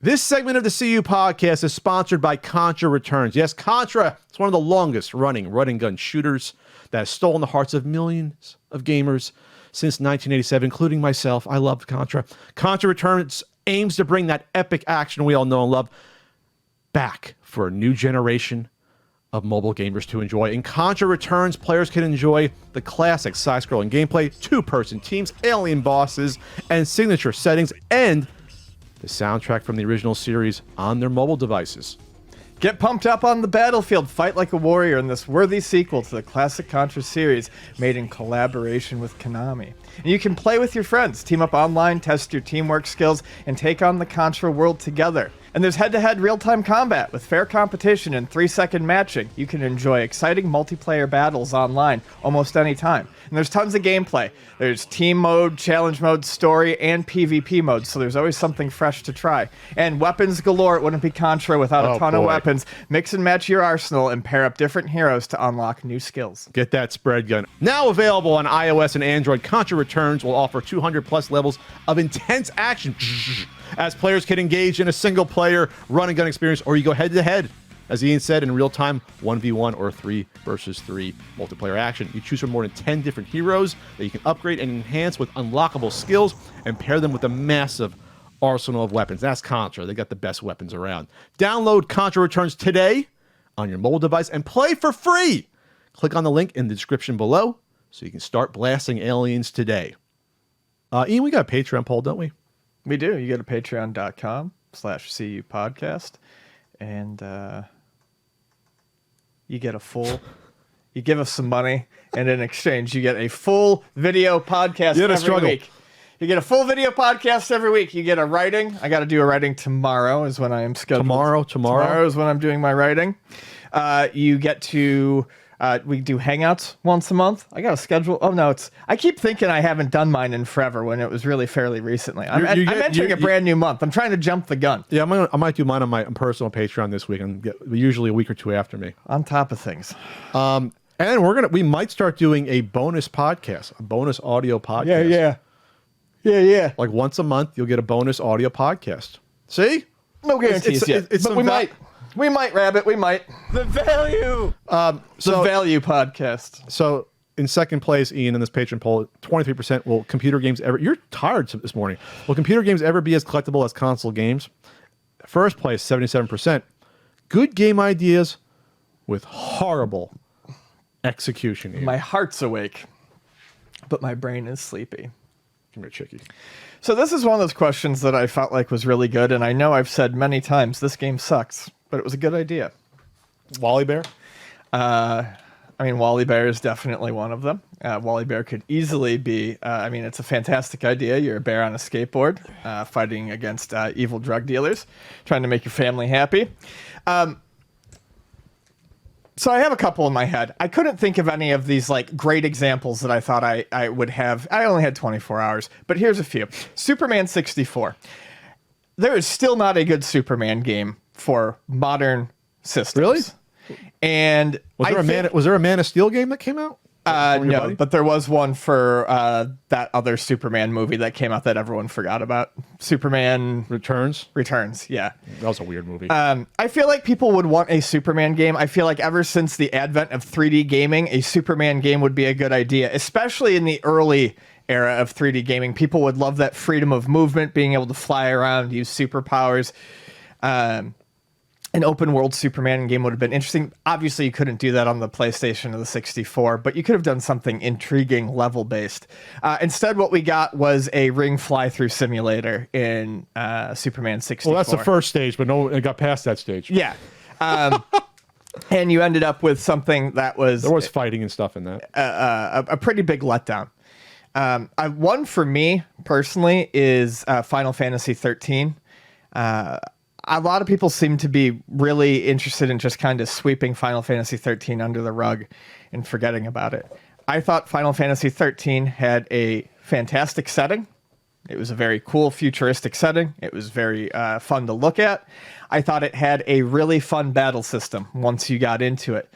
This segment of the CU podcast is sponsored by Contra Returns. Yes, Contra is one of the longest running run-and-gun shooters that has stolen the hearts of millions of gamers since 1987, including myself. I love Contra. Contra Returns aims to bring that epic action we all know and love back for a new generation of mobile gamers to enjoy. In Contra Returns, players can enjoy the classic side-scrolling gameplay, two-person teams, alien bosses, and signature settings, and the soundtrack from the original series on their mobile devices. Get pumped up on the battlefield, fight like a warrior in this worthy sequel to the classic Contra series made in collaboration with Konami. And you can play with your friends, team up online, test your teamwork skills, and take on the Contra world together. And there's head-to-head real-time combat with fair competition and 3-second matching. You can enjoy exciting multiplayer battles online almost any time. And there's tons of gameplay. There's team mode, challenge mode, story, and PvP mode, so there's always something fresh to try. And weapons galore. It wouldn't be Contra without a ton of weapons. Mix and match your arsenal and pair up different heroes to unlock new skills. Get that spread gun. Now available on iOS and Android, Contra Returns will offer 200-plus levels of intense action as players can engage in a single-player run-and-gun experience, or you go head-to-head, as Ian said, in real-time 1v1 or 3 versus 3 multiplayer action. You choose from more than 10 different heroes that you can upgrade and enhance with unlockable skills and pair them with a massive arsenal of weapons. That's Contra. They got the best weapons around. Download Contra Returns today on your mobile device and play for free. Click on the link in the description below so you can start blasting aliens today. Ian, we got a Patreon poll, don't we? We do. You go to patreon.com/CU podcast and you get a full, you give us some money, and in exchange, you get a full video podcast every week. You get a full video podcast every week. You get a writing. I got to do a writing tomorrow is when I am scheduled. Tomorrow is when I'm doing my writing. You get to, we do hangouts once a month. I got a schedule. Oh, no, I keep thinking I haven't done mine in forever when it was really fairly recently. I'm entering a brand new month. I'm trying to jump the gun. Yeah, I might do mine on my personal Patreon this week, and usually a week or two after me. On top of things. And we might start doing a bonus podcast, a bonus audio podcast. Yeah. Like once a month, you'll get a bonus audio podcast. See? No guarantees yet. But we might. We might, Rabbit. We might. The value. The value podcast. So in second place, Ian, in this Patreon poll, 23% will computer games ever. You're tired this morning. Will computer games ever be as collectible as console games? First place, 77%. Good game ideas with horrible execution. Ian. My heart's awake, but my brain is sleepy. Come here, Chicky. So this is one of those questions that I felt like was really good, and I know I've said many times this game sucks, but it was a good idea. Wally Bear? Wally Bear is definitely one of them. Wally Bear could easily be, it's a fantastic idea. You're a bear on a skateboard, fighting against evil drug dealers, trying to make your family happy. So I have a couple in my head. I couldn't think of any of these great examples that I thought I would have. I only had 24 hours, but here's a few. Superman 64. There is still not a good Superman game for modern systems. Really? And was there a Man of Steel game that came out? No, but there was one for that other Superman movie that came out that everyone forgot about. Superman Returns, yeah. That was a weird movie. I feel like people would want a Superman game. I feel like ever since the advent of 3D gaming, a Superman game would be a good idea, especially in the early era of 3D gaming. People would love that freedom of movement, being able to fly around, use superpowers. An open world Superman game would have been interesting. Obviously, you couldn't do that on the PlayStation or the 64, but you could have done something intriguing level based. Instead, what we got was a ring fly through simulator in Superman 64. Well, that's the first stage, but no, it got past that stage. Yeah. And you ended up with something that was... There was fighting and stuff in that. A pretty big letdown. One for me, personally, is Final Fantasy 13. A lot of people seem to be really interested in just kind of sweeping Final Fantasy 13 under the rug and forgetting about it. I thought Final Fantasy 13 had a fantastic setting. It was a very cool futuristic setting. It was very fun to look at. I thought it had a really fun battle system once you got into it.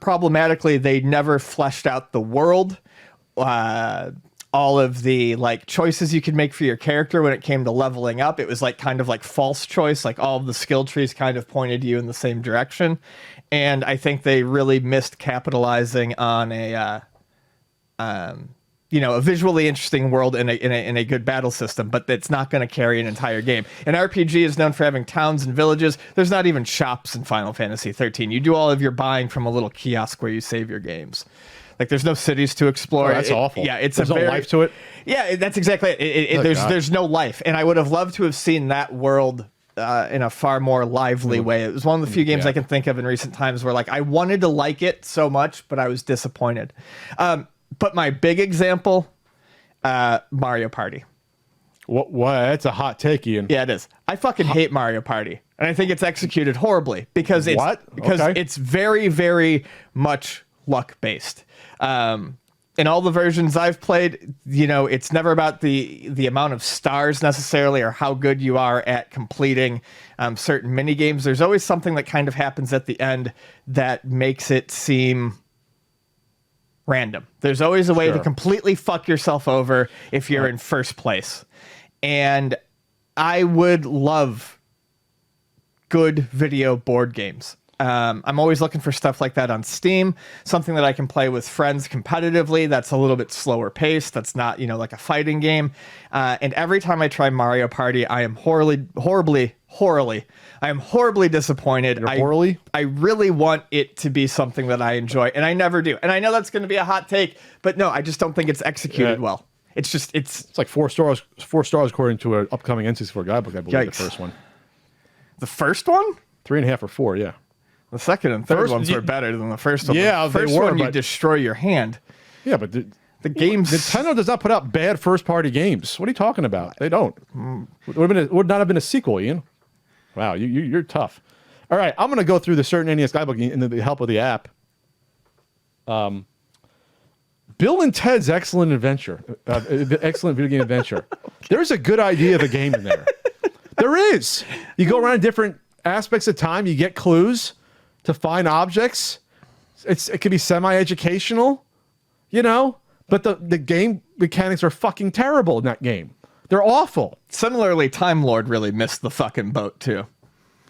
Problematically, they never fleshed out the world. all of the like choices you could make for your character when it came to leveling up. It was like kind of like false choice, like all of the skill trees kind of pointed you in the same direction. And I think they really missed capitalizing on a visually interesting world in a good battle system, but that's not going to carry an entire game. An RPG is known for having towns and villages. There's not even shops in Final Fantasy 13. You do all of your buying from a little kiosk where you save your games. Like, there's no cities to explore. Oh, that's awful. Yeah, there's no life to it. Yeah, that's exactly it. There's no life, and I would have loved to have seen that world in a far more lively way. It was one of the few games I can think of in recent times where like I wanted to like it so much, but I was disappointed. But my big example, Mario Party. What? That's a hot take, Ian. Yeah, it is. I fucking hate Mario Party, and I think it's executed horribly because it's very, very much luck based. In all the versions I've played, it's never about the amount of stars necessarily or how good you are at completing certain mini games. There's always something that kind of happens at the end that makes it seem random. There's always a way to completely fuck yourself over if you're in first place. And I would love good video board games. I'm always looking for stuff like that on Steam, something that I can play with friends competitively. That's a little bit slower paced. That's not, like a fighting game. And every time I try Mario Party, I am horribly disappointed. I really want it to be something that I enjoy, and I never do. And I know that's going to be a hot take, but no, I just don't think it's executed well. It's like 4 stars. 4 stars according to an upcoming NC4 guidebook. I believe the first one. The first one? 3.5 or 4. Yeah. The second and third ones were better than the first one. Yeah, the first one you destroy your hand. Yeah, but the games. Nintendo does not put out bad first-party games. What are you talking about? They don't. Would not have been a sequel, Ian. Wow, you're tough. All right, I'm going to go through the certain NES guidebook in the help of the app. Bill and Ted's Excellent Adventure, excellent video game adventure. There's a good idea of a game in there. There is. You go around different aspects of time. You get clues to find objects. It could be semi-educational, but the game mechanics are fucking terrible in that game. They're awful. Similarly, Time Lord really missed the fucking boat too.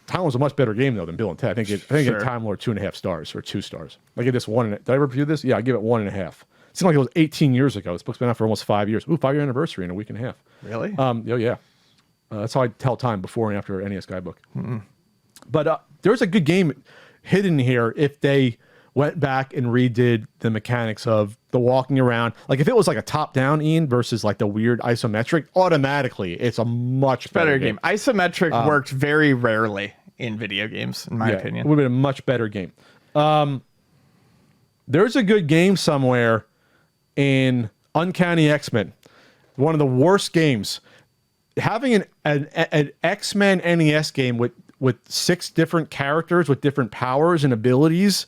Time Lord's a much better game though than Bill and Ted. I think Time Lord 2.5 stars or 2 stars. I give this 1. Did I ever review this? Yeah, I give it 1.5. It seemed like it was 18 years ago. This book's been out for almost 5 years. Ooh, 5-year anniversary in a week and a half. Really? Oh yeah. That's how I tell time before and after NES Guidebook. But there's a good game hidden here if they went back and redid the mechanics of the walking around. Like if it was like a top-down, Ian, versus like the weird isometric, automatically it's a much better game. Isometric worked very rarely in video games, in my opinion. It would have been a much better game. There's a good game somewhere in Uncanny XMen. One of the worst games. Having an X-Men NES game with 6 different characters with different powers and abilities,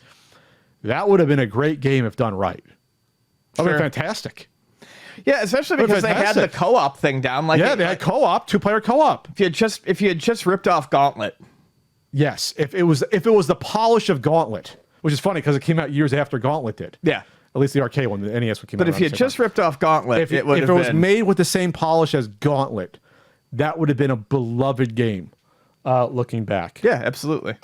that would have been a great game if done right. That would have been fantastic. Yeah, especially because they had the co-op thing down. They had co-op, 2-player co-op. If you had just ripped off Gauntlet. Yes, if it was the polish of Gauntlet, which is funny because it came out years after Gauntlet did. Yeah. At least the arcade one, the NES one came out. But if you had just ripped off Gauntlet, if it was made with the same polish as Gauntlet, that would have been a beloved game. Looking back. Yeah, absolutely.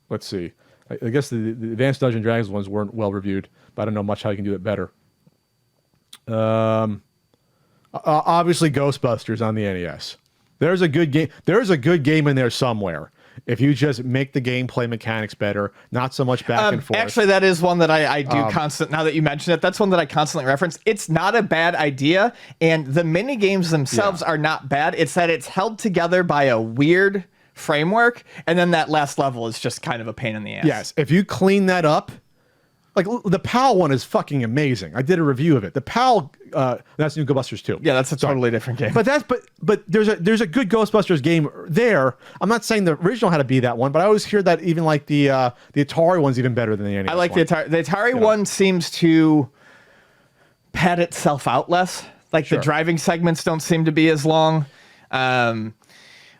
Let's see. I guess the Advanced Dungeons & Dragons ones weren't well reviewed, but I don't know much how you can do it better. Obviously, Ghostbusters on the NES. There's a good game. There's a good game in there somewhere. If you just make the gameplay mechanics better, not so much back and forth. Actually, that is one that I do now that you mention it, that's one that I constantly reference. It's not a bad idea, and the mini games themselves are not bad. It's that it's held together by a weird framework, and then that last level is just kind of a pain in the ass. Yes, if you clean that up, like the PAL one is fucking amazing. I did a review of it. The PAL, that's new Ghostbusters 2. Yeah, that's a totally different game. But there's a good Ghostbusters game there. I'm not saying the original had to be that one, but I always hear that even like the Atari one's even better than the NES. I like the Atari. The Atari one seems to pad itself out less. Like the driving segments don't seem to be as long.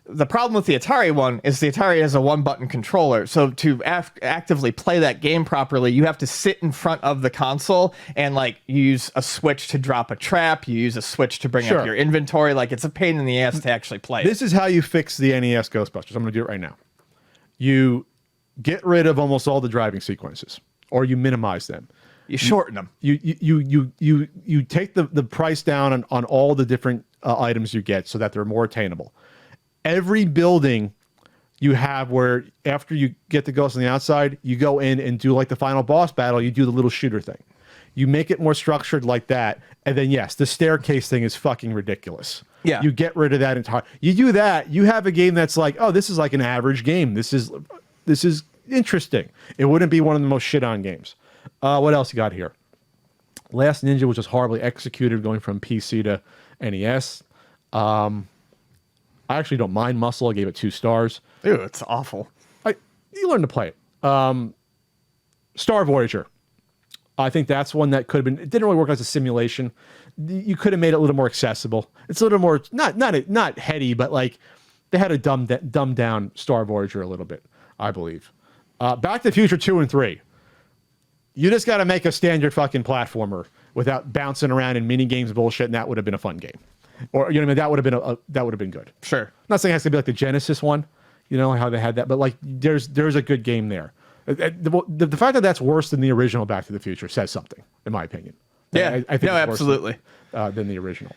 The problem with the Atari one is the Atari has a one-button controller. So to actively play that game properly, you have to sit in front of the console and like use a switch to drop a trap. You use a switch to bring up your inventory. Like it's a pain in the ass to actually play. This is how you fix the NES Ghostbusters. I'm going to do it right now. You get rid of almost all the driving sequences, or you minimize them. You shorten them. You take the price down on all the different items you get so that they're more attainable. Every building you have where after you get the ghost on the outside, you go in and do like the final boss battle, you do the little shooter thing. You make it more structured like that. And then, yes, the staircase thing is fucking ridiculous. Yeah. You get rid of that entire... You do that, you have a game that's like, oh, this is like an average game. This is interesting. It wouldn't be one of the most shit-on games. What else you got here? Last Ninja was just horribly executed going from PC to NES. I actually don't mind Muscle. I gave it 2 stars. Ew, it's awful. You learn to play it. Star Voyager. I think that's one that could have been... It didn't really work as a simulation. You could have made it a little more accessible. It's a little more... Not heady, but like... They had to dumb down Star Voyager a little bit, I believe. Back to the Future 2 and 3. You just got to make a standard fucking platformer without bouncing around in mini games bullshit, and that would have been a fun game. Or you know what I mean? That would have been good. Sure. I'm not saying it has to be like the Genesis one, you know how they had that, but like there's a good game there. The fact that that's worse than the original Back to the Future says something, in my opinion. Yeah, I think no, it's worse absolutely. than the original.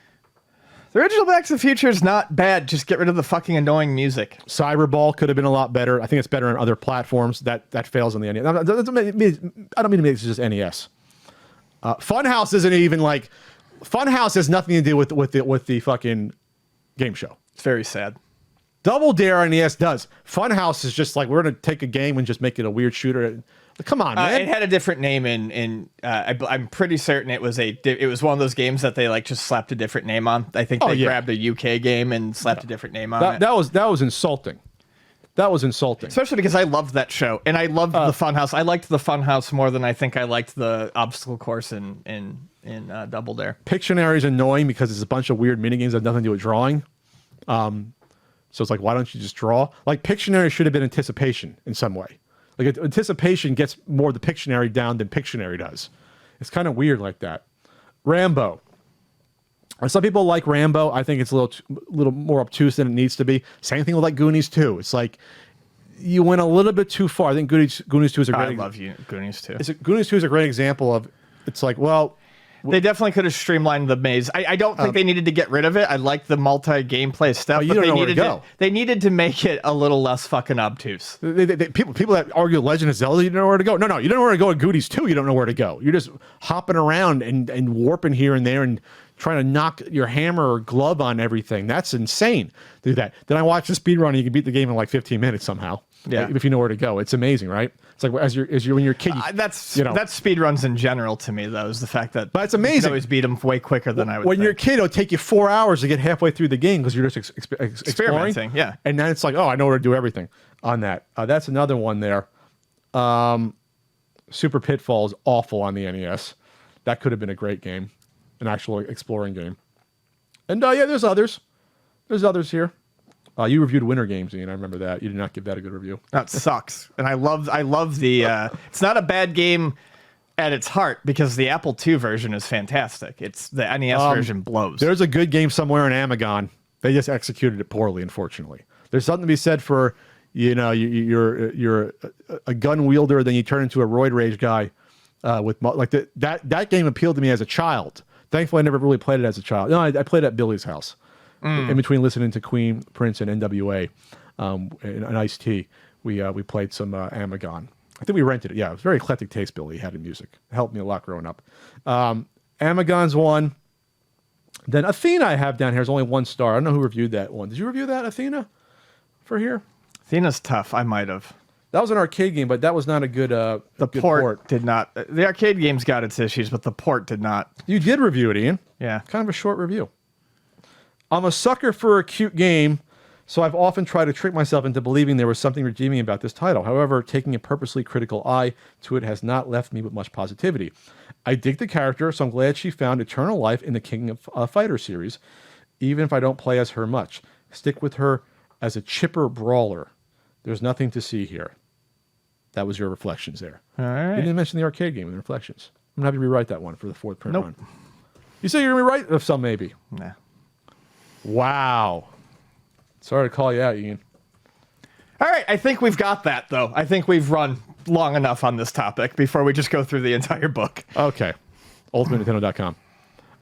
The original Back to the Future is not bad. Just get rid of the fucking annoying music. Cyberball could have been a lot better. I think it's better on other platforms. That fails on the NES. I don't mean to make it just NES. Funhouse isn't even like... Funhouse has nothing to do with the fucking game show. It's very sad. Double Dare NES does. Funhouse is just like, we're going to take a game and just make it a weird shooter. Come on, man. It had a different name I'm pretty certain it was one of those games that they like just slapped a different name on. I think they grabbed a UK game and slapped a different name on it. That was insulting. That was insulting. Especially because I loved that show and I loved the Funhouse. I liked the Funhouse more than I think I liked the obstacle course in Double Dare. Pictionary is annoying because it's a bunch of weird minigames that have nothing to do with drawing. So it's like, why don't you just draw? Like Pictionary should have been Anticipation in some way. Like Anticipation gets more of the Pictionary down than Pictionary does. It's kind of weird like that. Rambo. Some people like Rambo. I think it's a little more obtuse than it needs to be. Same thing with like Goonies Too. It's like you went a little bit too far. I think Goonies 2 is a great... I love Goonies Too. Goonies 2 is a great example of... It's like, well... They definitely could have streamlined the maze. I don't think they needed to get rid of it. I like the multi-gameplay stuff, but they needed to make it a little less fucking obtuse. People that argue Legend of Zelda, you don't know where to go. No, you don't know where to go at Goonies 2. You don't know where to go. You're just hopping around and warping here and there and trying to knock your hammer or glove on everything. That's insane. Do that. Then I watched the speedrun and you can beat the game in like 15 minutes somehow. Yeah. If you know where to go. It's amazing, right? It's like when you're a kid. That's speedruns in general to me, though, is the fact that but it's amazing. You can always beat them way quicker than I would When you're a kid, it'll take you 4 hours to get halfway through the game because you're just experimenting. Yeah. And then it's like, oh, I know where to do everything on that. That's another one there. Super Pitfall is awful on the NES. That could have been a great game. An actual exploring game. And yeah, there's others. There's others here. You reviewed Winter Games, Ian. I remember that. You did not give that a good review. That sucks. And I love the... it's not a bad game at its heart because the Apple II version is fantastic. It's the NES version blows. There's a good game somewhere in Amagon. They just executed it poorly, unfortunately. There's something to be said for, you're a gun wielder, then you turn into a roid rage guy. That game appealed to me as a child. Thankfully, I never really played it as a child. No, I played it at Billy's house. In between listening to Queen, Prince, and NWA, and Ice-T, we played some Amagon. I think we rented it. Yeah, it was very eclectic taste Billy had in music. It helped me a lot growing up. Amagon's one. Then Athena I have down here is only 1 star. I don't know who reviewed that one. Did you review that, Athena, for here? Athena's tough. I might have. That was an arcade game, but that was not a good good port did not. The arcade game's got its issues, but the port did not. You did review it, Ian. Yeah. Kind of a short review. I'm a sucker for a cute game, so I've often tried to trick myself into believing there was something redeeming about this title. However, taking a purposely critical eye to it has not left me with much positivity. I dig the character, so I'm glad she found eternal life in the King of Fighters series, even if I don't play as her much. Stick with her as a chipper brawler. There's nothing to see here. That was your reflections there. All You right. didn't mention the arcade game in the reflections. I'm going to have to rewrite that one for the 4th print Nope. run. You say you're going to rewrite of some, maybe. Nah. Wow. Sorry to call you out, Ian. All right, I think we've got that, though. I think we've run long enough on this topic before we just go through the entire book. Okay. UltimateNintendo.com.